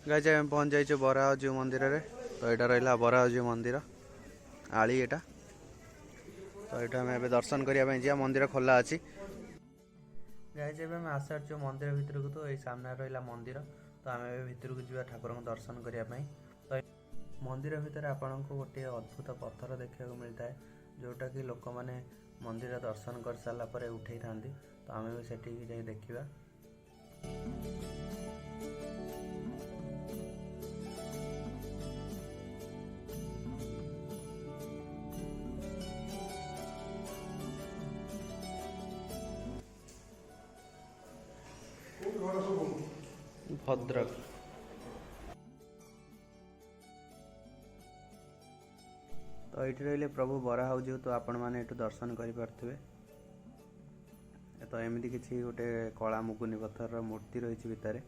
Guys आम पहुँच जाइए बराहजी मंदिर रे। तो यहाँ रहा बराहजी मंदिर आली एटा। तो ये आम ए दर्शन करने जा मंदिर खोला अच्छी। गाइज एवं आस मंदिर भितर को। तो ये सामने रहा मंदिर। तो आम भितर को जा ठाकुर दर्शन करने। तो मंदिर भितर आपन को गोटे अद्भुत पत्थर देखा मिलता है जोटा कि लोक मैंने मंदिर दर्शन कर सारापर उठे था। तो आम भी सेठी जाई देखा। भद्रक तो ये रही प्रभु बराहजी। तो आपण मैंने ये दर्शन करें। तो एमती किसी गोटे कला मुगुनी पत्थर मूर्ति रही भितर।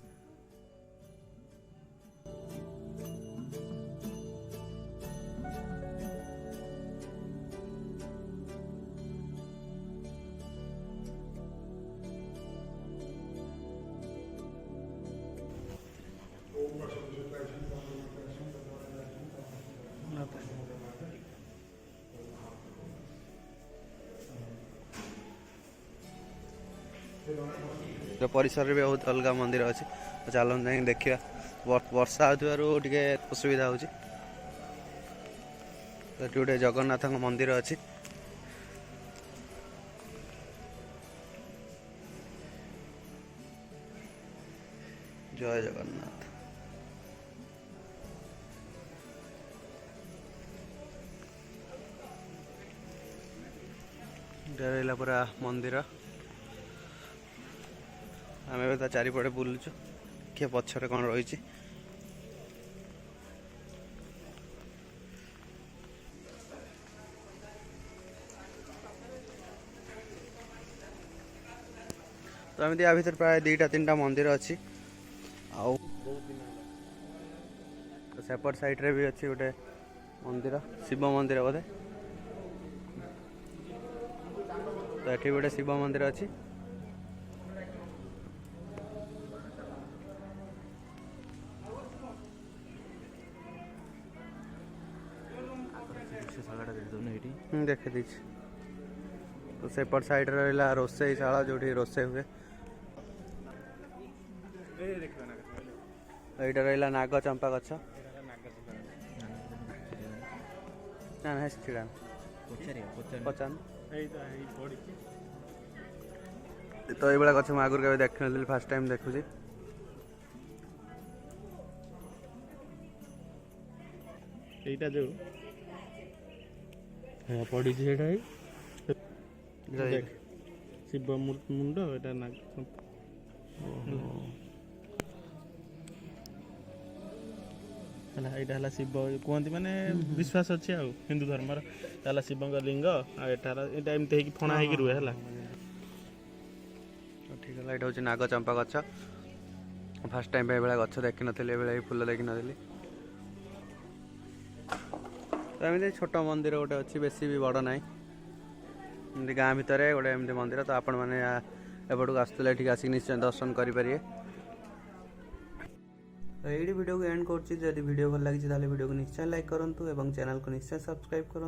परिसर भी बहुत अलग मंदिर अच्छी। चल देखा वर्षा होते असुविधा हो गोटे जगन्नाथ मंदिर अच्छी। जय जगन्नाथ। रहा पूरा मंदिर। आम ए चारिपटे बुलुचु किए पछरे कौन रही। तो एमती या भर प्राय 2-3टा मंदिर अच्छी। तो सेपट साइड रे भी अच्छी गोटे मंदिर शिव मंदिर बोधे। तो ये गोटे शिव मंदिर अच्छी। देखी दी। तो सेपट साइड रहा रोसई शाला जो रोसई हुए। यहाँ रहा नाग चंपा गछ ना छिड़ान पचान। तो ये गछ मुझे आगुरी के देख नी फास्ट टाइम देखुची। एटा जो पड़ी शिव मुंड एटा नाग है शिव कहते माने विश्वास अच्छे आ हिंदू धर्म शिव लिंग एमती फणा हो रुहे है। ठीक है। यहाँ हूँ नाग चंपा गछ। फास्ट टाइम ये गछ देखी नी फूल देखी नी। तो एमती छोट मंदिर गोटे अच्छी बेसी भी बड़ ना एमती गाँ भितर गोटे एमती मंदिर। तो आपण मैंने एपटू आसुले आसिक निश्चय दर्शन करेंगे। तो ये वीडियो को एंड कर। वीडियो भल लगी वीडियो को निश्चय लाइक करूँ और चैनल को निश्चय सब्सक्राइब करूँ।